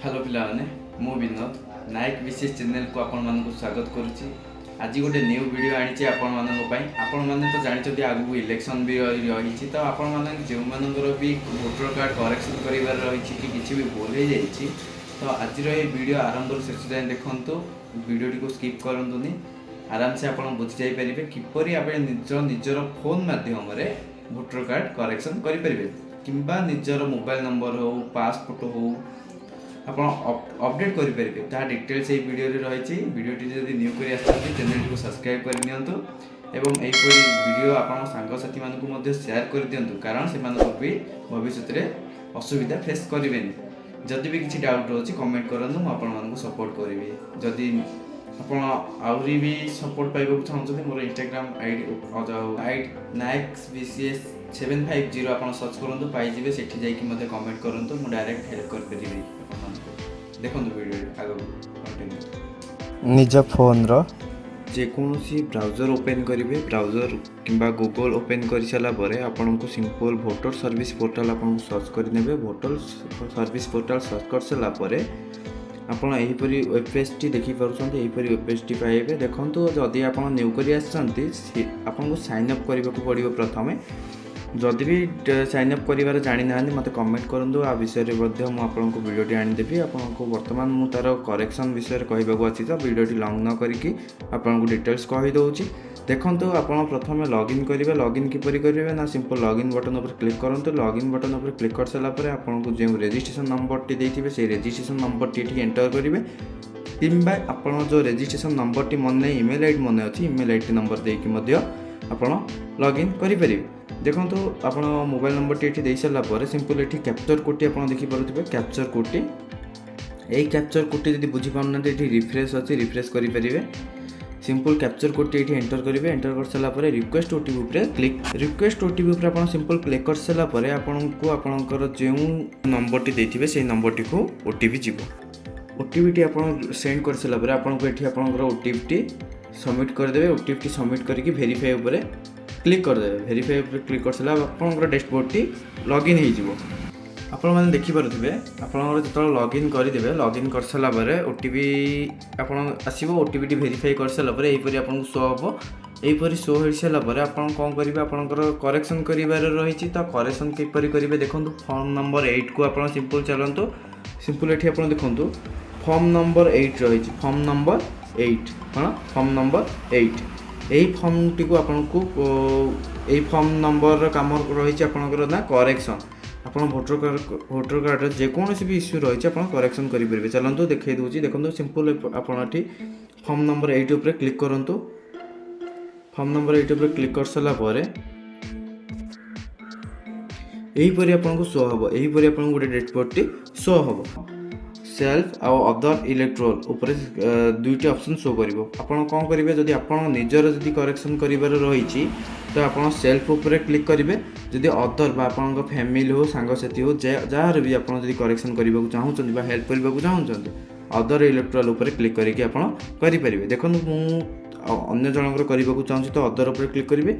Hello पिलाने मु Vinod NayakBCS channel को आपण मानक स्वागत करुच्ची। आज गोटे न्यू वीडियो आनी आपण मैंने तो जानते आगू इलेक्शन भी रही तो आपण मैंने जो मानकर भी वोटर कार्ड करेक्शन कर रही कि किसी भी भूल हो जाए तो आज वीडियो आरंभ शेष जाए देखो वीडियो को स्किप करतुनि आराम से आप बुझी जापर किपरि आप निजर फोन मध्यम वोटर कार्ड करेक्शन करेंगे कि निजर मोबाइल नंबर हो पासपोर्ट हो आप अपडेट करेंगे ता डिटेल्स ये वीडियो रही वीडियोटी जब न्यू कर चैनल को सब्सक्राइब करनी एवं यहीपरि वीडियो आप सांगसाथी मानक शेयर कर दिंतु कारण से भी भविष्य में असुविधा फेस करेंगे। जदि भी किसी डाउट अच्छी कमेंट करूँ मुझे सपोर्ट करी जदि आहरी भी सपोर्ट पाइबा चाहते मोर इंस्टाग्राम आईडी NayakBCS 750 आप सर्च करूँ पाइबे से कमेंट करूँ मुझे डायरेक्ट हेल्प करें। देखो वीडियो आगे निज फोन रो जेकोसी ब्राउजर ओपन करेंगे ब्राउजर किंबा गूगल ओपन कर सारापर आपन को सिंपल वोटर सर्विस पोर्टाल आपन को सर्च करने वोटर सर्विस पोर्टाल सर्च कर सारापर आपन यहीपरि वेब पेज टी देखि पारुछन्ते यहीपरि वेब पेज टी पाइबे। देखंतु जदि आपन न्यू करी आछन्ती आपन को साइन अप करबा को पड़िबो। प्रथमे जदि भी साइन अप करिवार जानि नाहंती मते कमेंट करंतु आ विषय रे मध्ये मु आपन को वीडियो टी आनि देबी। आपन को वर्तमान मु तार करेक्शन विषय रे कहबा को अछि तो वीडियो टी लॉन्ग न करिकि आपन को डिटेल्स कहि दउची। देखंतु आपन प्रथमे लॉगिन करिवे लॉगिन किपरि करिवे ना सिंपल लॉगिन बटन ऊपर क्लिक करंतु लॉगिन बटन ऊपर क्लिक कर साला परे आपन को जे रजिस्ट्रेशन नंबर टी देथिबे से रजिस्ट्रेशन नंबर टी एंटर करिवे किंबा आपन जो रजिस्ट्रेशन नंबर टी मन नै ईमेल आईडी मन अछि ईमेल आईडी नंबर देकी मध्ये आपन लॉगिन करि परिबे। देखो आप मोबाइल नंबर टी दे सारापर सिंपल ये कैप्चर कोड आप देखिपे कैप्चर कोड टी यही कैप्चर कोड टी बुझीपार ये रिफ्रेश अच्छी रिफ्रेश करेंगे सिंपल कैप्चर कोड टी एंटर करेंगे एंटर कर सारापर request OTP click request OTP आप सिंपल क्लिक कर सारापर आपको आपंकर जो नंबर टी देते से नंबर टी को ओटीपी जीव ओटीपी टी आप सेंड कर सारापर आपको ये आपंकर ओटीपी टी सबमिट करदे ओटीपी टी सबमिट करके वेरीफाई उपर क्लिक करदे वेरीफाई पर क्लिक कर सारा आपंकर डैशबोर्ड टी लॉगिन हो आपण मैंने देखिपे आपंकर जो लॉगिन करदे लॉगिन कर सारापर ओटीपी आप आसो ओटीपी टी वेरीफाई कर सारापर यहीपरि आपको शो हम यहीपरि शो हो सारापर आप कौन करेंगे आपंकर करेक्शन करार रही तो करेक्शन किपरि करेंगे। देखो फॉर्म नंबर 8 को आप सिंपल चलतु सिंपल ये आप देखो फॉर्म नंबर 8 रही फॉर्म नंबर 8 हाँ फॉर्म नंबर 8 यही फॉर्म टी को आपको यही फॉर्म नंबर काम रही आपंकर ना करेक्शन आप वोटर कार्ड जेकोसी भी इश्यू रही आप करेक्शन करेंगे। चलते देखा दूसरी देखो सिंपल आपठी फॉर्म नंबर 8 उपर क्लिक करूँ फॉर्म नंबर 8 उपर क्लिक कर सारापर यहीपरि आपको शो हम यहीपरि आपको गोटे डैशबोर्ड टी शो हम सेल्फ आउ अदर इलेक्ट्रोल उपर दुईटी ऑप्शन शो करिवो। आपण कौन करेंगे जदि आपण निजर जदि करेक्शन करिवार रही तो आप सेल्फ उपर क्लिक करेंगे जदि अदर बा आपण फैमिली हो सांगसाथी हो जार भी आप करेक्शन करने चाहूँ हेल्प करने चाहूँगी अदर इलेक्ट्रोल उपर क्लिक करके आप करेंगे। देखो मुझे अन्य जनकर करने चाहूँगी तो अदर उपर क्लिक करेंगे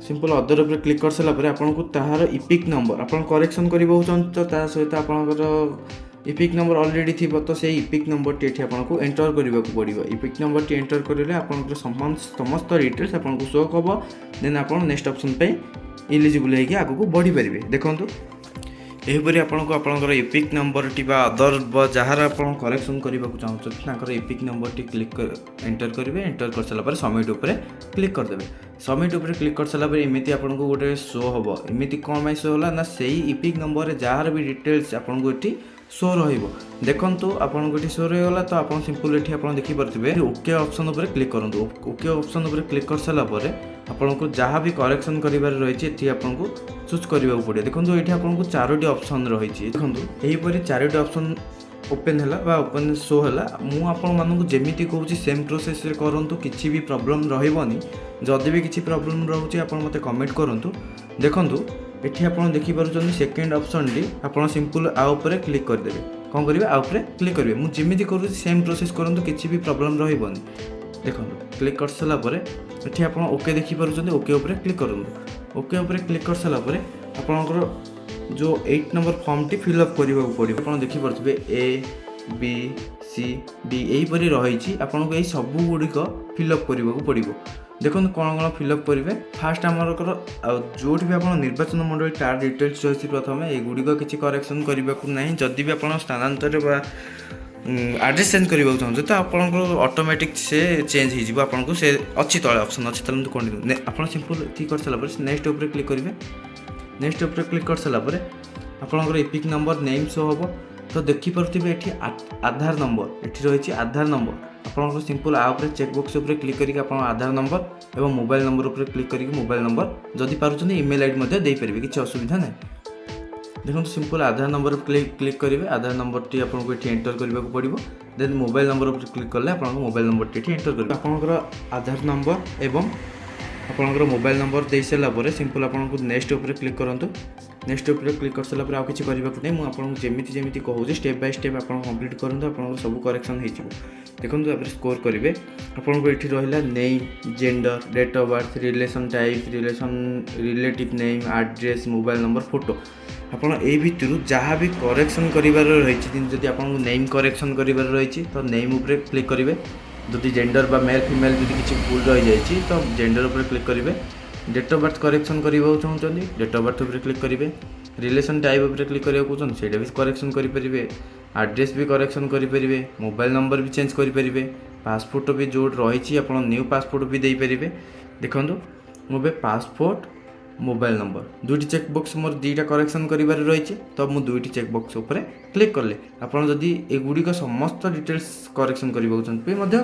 सिंपल अदर उपर क्लिक कर सारापर आपको तार इपिक नंबर आप करेक्शन करने चाहते तो सहित आपंकर इपिक नंबर ऑलरेडी थी तो से इपिक नंबर टी आपको एंटर करने को पड़ो इपिक नंबर टी एंटर करेंगे आप समस्त डिटेल्स आपको शो हम देन आप नेक्स्ट ऑप्शन पे एलिजिबल होगी आगू बढ़ी पारे। देखो यहीपरि आपको आपंकर EPIC number T other jar आप करेक्शन करने चाहते EPIC number T click enter करेंगे एंटर कर सारापर सबमिट उपर क्लिक करदे सबमिट उपर क्लिक कर सारापर एमती आपको गोटे शो हम एमती कौन शो होला ना से इपिक नंबर जार भी डिटेल्स आपको ये शो रहिबो। देखंतु आपन गोटी शो रहीगला तो आप सिंपल ये आप देखिपे ओके ऑप्शन उपर क्लिक करूँ ओके ऑप्शन उपर क्लिक कर सारापर आपको जहाँ भी करेक्शन करार रही है आपको चूज करने पड़े। देखो ये आपको 4टी ऑप्शन रही देखो यहीपरि 4टी ऑप्शन ओपन है ओपन शो है मुझे जमी कहूँ सेम प्रोसेस करूँ किसी भी प्रॉब्लम रही जदि भी किसी प्रॉब्लम रोचे आप मत कमेंट करूँ। देखो ये आप देखिपुर सेकेंड ऑप्शन टी आप सिंपल आउपर क्लिक करदे कौन करेंगे आउपर क्लिक करेंगे मुझे जमी करूँ सेम प्रोसेस करूँ किसी भी प्रॉब्लम रही देखो क्लिक कर सारापर ये आप ओके देखिपुर ओके उपर क्लिक करूँ ओके उपर क्लिक कर सारापर आपंकर जो 8 नंबर फॉर्म टी फिलअप करने को पड़ो। आप देखिपे ABCD यहीपरी रही आपको यही सबू गुड़िक फिलअप करने को पड़ो। देखो कौन कौन फिलअप करेंगे। फास्ट आमर जो भी आप निर्वाचन मंडल तार डिटेल्स रही प्रथम युड़िक किसी करेक्शन करने को ना। जदि भी आप स्थानांतर आड्रेस चेंज करने चाहते तो आपको ऑटोमेटिक से चेंज हो आपको से अच्छी तले ऑप्शन अच्छी तले कंटिन्यू आप सिंपल ठीक कर सारा नेक्स्ट उपर क्लिक करेंगे। नेक्स्ट उपर क्लिक कर सारा आपंकर एपिक नंबर नेम शो हम तो देखिपे ये आधार नंबर ये रही आधार नंबर आपको सिंपल आउे चेकबक्स उपर क्लिक करके आप आधार नंबर और मोबाइल नंबर उपर क्लिक करके मोबाइल नंबर जदि पार्टी इमेल आईडी देपारे किसी असुविधा ना। देखो सिंपल आधार नंबर क्लिक करेंगे। आधार नंबर टी आपको ये एंटर करने को पड़ो। देन मोबाइल नंबर उपर क्लिक कले आप मोबाइल नंबर टी एंटर करेंगे। आपंकर आधार नंबर एवं आपंकर मोबाइल नंबर दे सारापर सिंपल आपको नेक्स्ट उपर क्लिक करूँ। नेक्स्ट उपर क्लिक कर सारापर आउ किसी करने को नहीं। मुझे जमी कहूँ स्टेप बाय स्टेप आप कंप्लीट करूँ आप सब करेक्शन हो। देखो स्कोर करेंगे आपको ये रहा name gender date of birth relation type relative name address mobile number photo आपड़ ये भितर जहाँ भी करेक्शन कर रही जदि आप नेम करेक्शन कर रही तो नेम उपर क्लिक करेंगे। जदि जेंडर बा मेल फीमेल जदि किसी भूल रही जाए तो जेंडर उपर क्लिक करेंगे। डेट ऑफ बर्थ करेक्शन करने चाहते डेट ऑफ बर्थ उपर क्लिक करेंगे। रिलेशन टाइप उपर क्लिक करने से भी करेक्शन करेंगे। एड्रेस भी करेक्शन करेंगे। मोबाइल नंबर भी चेंज करेंगे। पासपोर्ट भी जो रही आप न्यू पासपोर्ट भी देपारे। देखो मुझे पासपोर्ट मोबाइल नंबर दुईटी चेकबक्स मोर दुईटा करेक्शन कर रही तो मुझे दुईटी चेकबक्स उपर क्लिक कले आपड़ जदि एगुड़िक समस्त डिटेल्स करेक्शन करने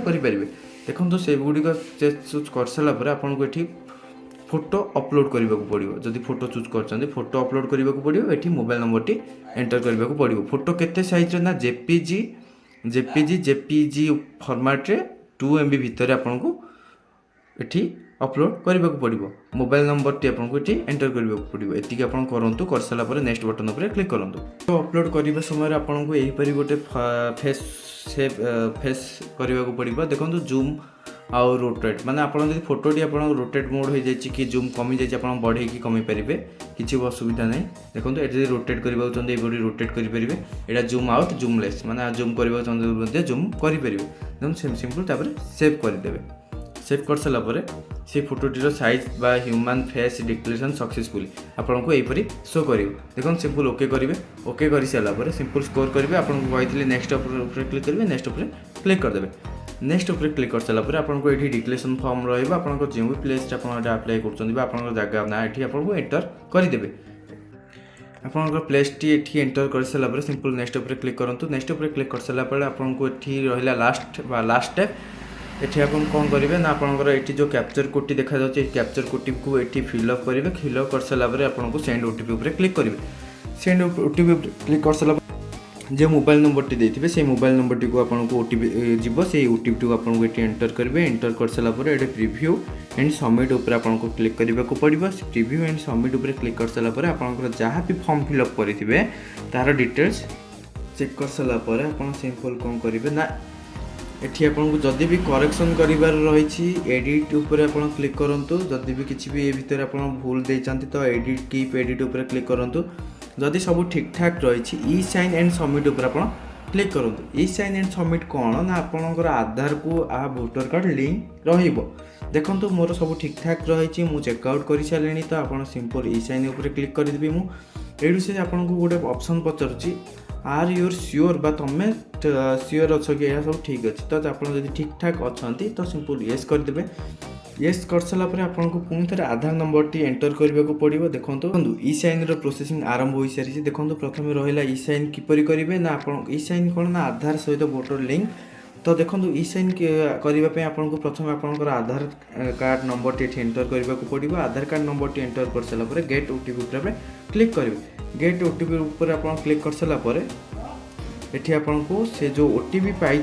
करेंगे। देखो से गुड़िक चूज कर सारापर आपको ये फोटो अपलोड करने को पड़ो। जदि फोटो चूज कर फोटो अपलोड करने को पड़ो। ये मोबाइल नंबर टी एंटर करने को पड़ो। फोटो केते साइज ना जेपीजी फॉर्मेट 2 MB भितर आपको ये अपलोड करने को पड़ो। मोबाइल नंबर टी आपको ये एंटर करने को पड़ो। ये आप करूँ कर सारापर नेक्स्ट बटन उपर क्लिक करूँ। तो अपलोड करने समय आपको यहीपरी गोटे फेस करने को पड़ो। देखो जूम आउ रोटेट माने आप फोटोटी आप रोटेट मोड हो जाए कि जूम कमी जाए बढ़े कि कमी पारे किसी असुविधा नहीं। देखो ये रोटेट करने चाहते ये रोटेट करेंगे। यहाँ जूम आउट जूमलेस माने जूम करने चाहते जूम करेंगे। देखो सिंपल सेव करदे। सेव कर सारापर से फोटोटीर साइज बा ह्यूमन फेस डिक्लेरेशन सक्सेसफुली आपको यहीपरी शो कर। देखो सिंपल ओके करेंगे। ओके कर सारापर सिंपल स्कोर करेंगे। आपको कही नेक्स्ट उपर क्लिक करेंगे। नेक्स्ट उपर क्लिक करदे। नेक्स्ट उपर क्लिक कर सारापर आपको ये डिक्लेरेशन फॉर्म रहा जो भी प्लेस आप अप्लाई कर जगह ना ये आपको एंटर करदे। आपंकर प्लेस टी ये एंटर कर सारापर सिंपल नेक्स्ट उपर क्लिक करूँ। नेक्स्ट उपर क्लिक कर सारापर आपको ये रहा लास्ट स्टेप। ये आप कौन करेंगे ना आपंकर ये जो कैप्चर कोड देखा जाए कैप्चर कोड को ये फिलअप करेंगे। फिलअप कर सारापर आपको सेंड ओटीपी उपर क्लिक करेंगे। सेंड ओटीपी क्लिक कर सारा जो मोबाइल नंबर टी देते से मोबाइल नंबर टी को आपको ओटीपी जीव से ओटीपी को आपको ये एंटर करेंगे। एंटर कर सारापर ये प्रिव्यू एंड सबमिट उपर आपको क्लिक करने को पड़ो। प्रिव्यू एंड सबमिट उपर क्लिक कर सारापर आपंकर जहाँ भी फॉर्म फिलअप करेंगे तार डिटेल्स चेक कर सारापर आप सिंपल कौन करेंगे ना ये आपको जदि भी करेक्शन कर रही एडिट उपर आप क्लिक करूँ। जदि भी किसी भी भीतर आप भूल देते तो एडिट कीप एडिट उपर क्लिक करूँ। जदि सब ठीक ठाक रही ई साइन एंड सबमिट उपर आप क्लिक करूँ। ई साइन एंड सबमिट कौन ना आपंकर आधार को आ वोटर कार्ड लिंक रहिबो। देखो मोर सब ठीक ठाक रही मुझे चेकआउट कर सारे तो आप सिंपल ई साइन उपर क्लिक करदेवी। मुझे से आपको गोटे ऑप्शन पचारुची आर यूर श्योर बा तुम्हें श्योर अच्छो कि यह सब ठीक अच्छे तो आप ठीक ठाक अच्छा तो सिंपल येस करदे। येस कर सारापर आपको पुणी थे आधार नंबर टी एंटर करने को पड़ो। देखो ई साइन प्रोसेसिंग आरंभ हो सारी। देखो प्रथम रहा ई साइन किपरि करेंगे ना आप ई साइन कौन ना आधार सहित वोटर लिंक। तो देखो ई साइन करने आपको प्रथम आपंकर आधार कार्ड नंबर टी एंटर करने को पड़ो। आधार कार्ड नंबर टी एंटर कर सारापर गेट ओटीपी उपर क्लिक करेंगे। गेट ओटीपी उपर आप क्लिक कर सारापर ये आपको से जो ओटीपी पाई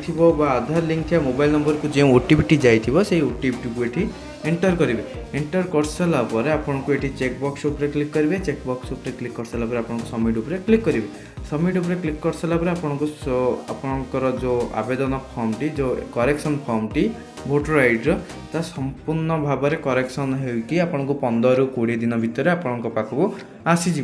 आधार लिंक थी मोबाइल नंबर को जो ओटीपी टी जाइए से ओटीपी को ये एंटर करेंगे। एंटर कर सारापर आपको ये चेकबक्स उपर क्लिक करेंगे। चेकबक्स उपर क्लिक कर सारापर आपको सबमिट उपर क्लिक करेंगे। सबमिट उपर क्लिक कर सारापर आपंकर जो आवेदन फॉर्म टी जो correction form T voter ID ता संपूर्ण भाव में करेक्शन होगी आपको 15 ରୁ 20 दिन भितर आपको पाखक आसीज।